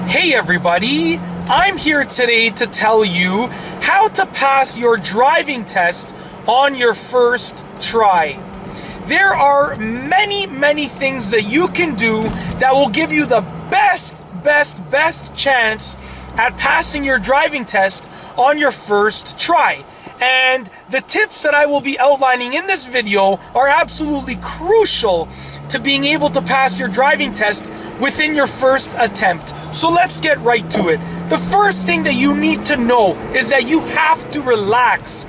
Hey everybody, I'm here today to tell you how to pass your driving test on your first try. There are many things that you can do that will give you the best chance at passing your driving test on your first try. And the tips that I will be outlining in this video are absolutely crucial to being able to pass your driving test within your first attempt. So let's get right to it. The first thing that you need to know is that you have to relax.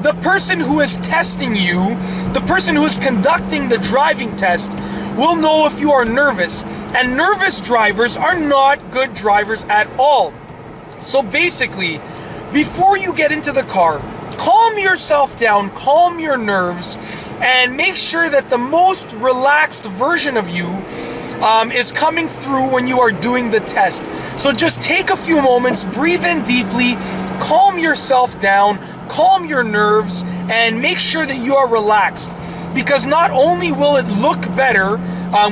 The person who is testing you, the person who is conducting the driving test, will know if you are nervous. And nervous drivers are not good drivers at all. So basically, before you get into the car, calm yourself down, calm your nerves, and make sure that the most relaxed version of you is coming through when you are doing the test. So just take a few moments, breathe in deeply, calm yourself down, calm your nerves, and make sure that you are relaxed. Because not only will it look better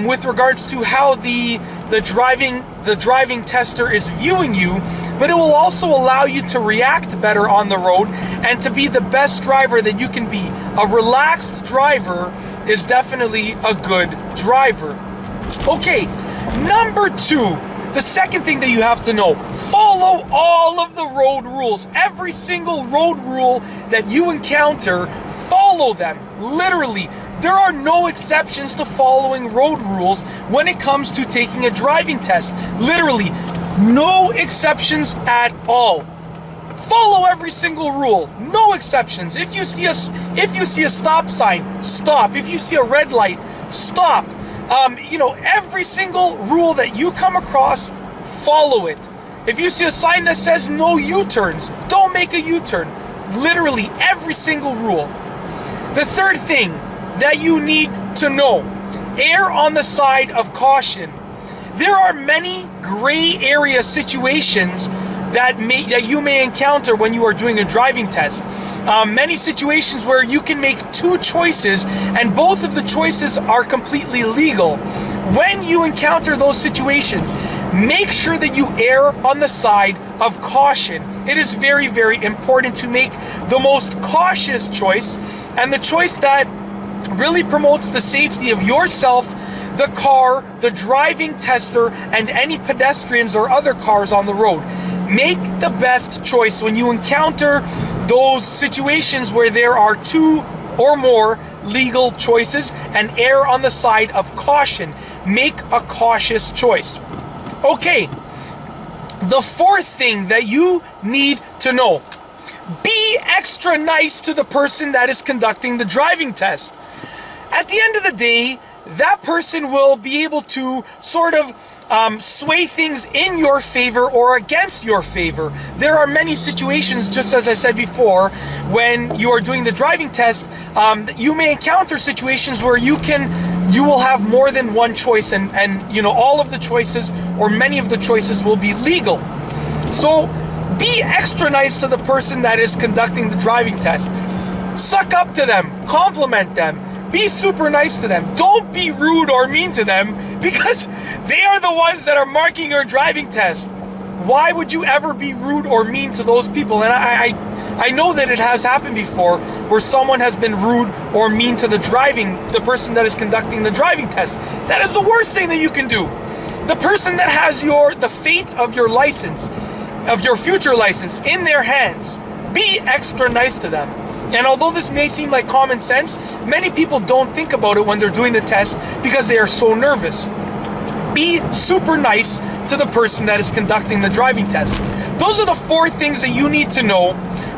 with regards to how the driving tester is viewing you, but it will also allow you to react better on the road and to be the best driver that you can be. A relaxed driver is definitely a good driver. Okay, number 2, the second thing that you have to know, follow all of the road rules. Every single road rule that you encounter, follow them. Literally, there are no exceptions to following road rules when it comes to taking a driving test. Literally, no exceptions at all. Follow every single rule, no exceptions. If you see a stop sign, stop. If you see a red light, stop. Every single rule that you come across, follow it. If you see a sign that says no U-turns, don't make a U-turn. Literally every single rule. The third thing that you need to know, err on the side of caution. There are many gray area situations that you may encounter when you are doing a driving test. Many situations where you can make 2 choices and both of the choices are completely legal. When you encounter those situations, make sure that you err on the side of caution. It is very important to make the most cautious choice and the choice that really promotes the safety of yourself, the car, the driving tester, and any pedestrians or other cars on the road. Make the best choice when you encounter those situations where there are 2 or more legal choices, and err on the side of caution. Make a cautious choice. Okay, the fourth thing that you need to know, be extra nice to the person that is conducting the driving test. At the end of the day, that person will be able to sort of sway things in your favor or against your favor. There are many situations, just as I said before, when you are doing the driving test, you may encounter situations where you will have more than one choice, and all of the choices or many of the choices will be legal. So be extra nice to the person that is conducting the driving test. Suck up to them, compliment them. Be super nice to them. Don't be rude or mean to them, because they are the ones that are marking your driving test. Why would you ever be rude or mean to those people? And I know that it has happened before where someone has been rude or mean to the person that is conducting the driving test. That is the worst thing that you can do. The person that has the fate of your license, of your future license, in their hands, be extra nice to them. And although this may seem like common sense, many people don't think about it when they're doing the test because they are so nervous. Be super nice to the person that is conducting the driving test. Those are the 4 things that you need to know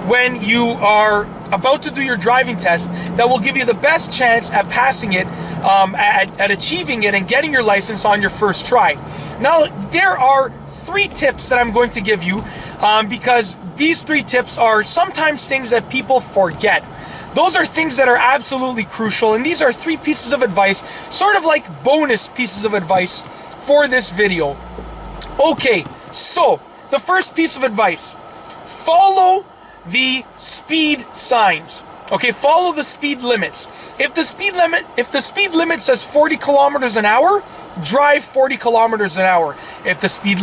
when you are about to do your driving test that will give you the best chance at passing it, at achieving it and getting your license on your first try. Now, there are 3 tips that I'm going to give you because these 3 tips are sometimes things that people forget. Those are things that are absolutely crucial, and these are 3 pieces of advice, sort of like bonus pieces of advice for this video. Okay, so the first piece of advice, follow the speed signs. Okay, follow the speed limits. If the speed limit says 40 kilometers an hour, drive 40 kilometers an hour. If the speed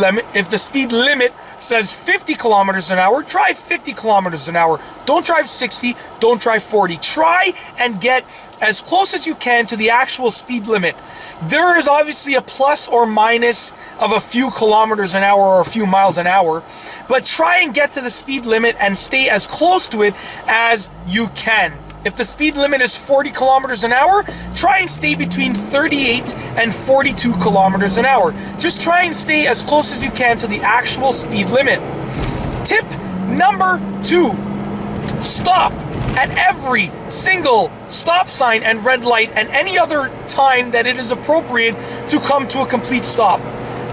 limit says 50 kilometers an hour, drive 50 kilometers an hour. Don't drive 60, don't drive 40. Try and get as close as you can to the actual speed limit. There is obviously a plus or minus of a few kilometers an hour or a few miles an hour, but try and get to the speed limit and stay as close to it as you can. If the speed limit is 40 kilometers an hour, try and stay between 38 and 42 kilometers an hour. Just try and stay as close as you can to the actual speed limit. Tip number 2, stop at every single stop sign and red light and any other time that it is appropriate to come to a complete stop.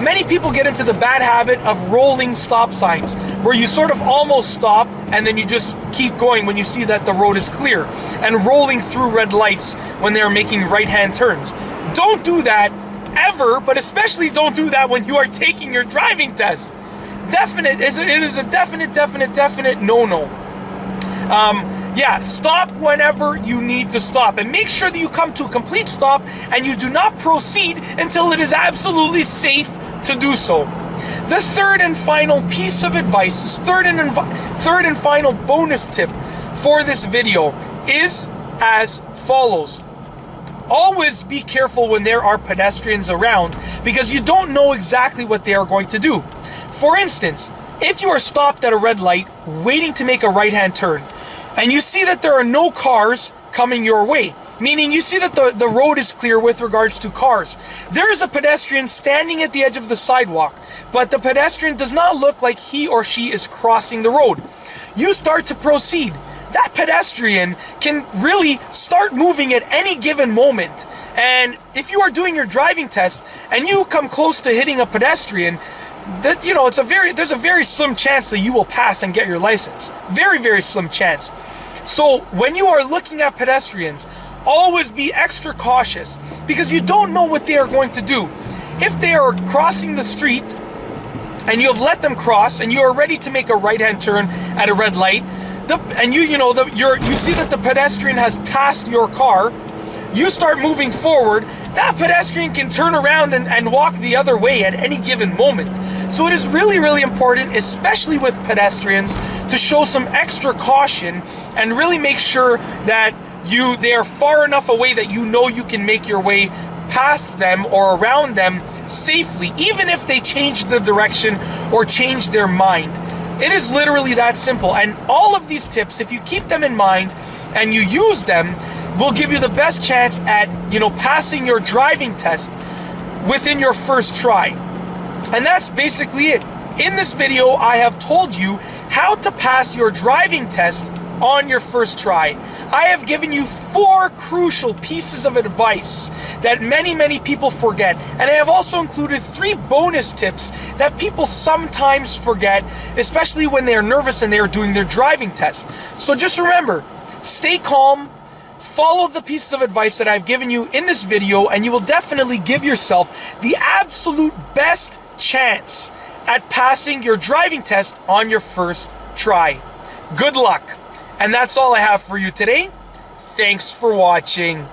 Many people get into the bad habit of rolling stop signs, where you sort of almost stop and then you just keep going when you see that the road is clear, and rolling through red lights when they're making right-hand turns. Don't do that ever, but especially don't do that when you are taking your driving test. It is a definite no-no. Yeah, stop whenever you need to stop, and make sure that you come to a complete stop and you do not proceed until it is absolutely safe to do so. The third and final piece of advice, this third and final bonus tip for this video is as follows. Always be careful when there are pedestrians around, because you don't know exactly what they are going to do. For instance, if you are stopped at a red light waiting to make a right-hand turn, and you see that there are no cars coming your way, meaning you see that the road is clear with regards to cars. There is a pedestrian standing at the edge of the sidewalk, but the pedestrian does not look like he or she is crossing the road. You start to proceed. That pedestrian can really start moving at any given moment. And if you are doing your driving test and you come close to hitting a pedestrian, that, you know, there's a very slim chance that you will pass and get your license. Very slim chance. So when you are looking at pedestrians, always be extra cautious, because you don't know what they are going to do. If they are crossing the street and you have let them cross and you are ready to make a right-hand turn at a red light, and you see that the pedestrian has passed your car, you start moving forward, that pedestrian can turn around and walk the other way at any given moment. So it is really important, especially with pedestrians, to show some extra caution and really make sure that they are far enough away that you know you can make your way past them or around them safely, even if they change the direction or change their mind. It is literally that simple. And all of these tips, if you keep them in mind and you use them, will give you the best chance at, passing your driving test within your first try. And that's basically it. In this video, I have told you how to pass your driving test on your first try. I have given you 4 crucial pieces of advice that many people forget, and I have also included 3 bonus tips that people sometimes forget, especially when they are nervous and they are doing their driving test. So just remember, stay calm, follow the pieces of advice that I've given you in this video, and you will definitely give yourself the absolute best chance at passing your driving test on your first try. Good luck. And that's all I have for you today. Thanks for watching.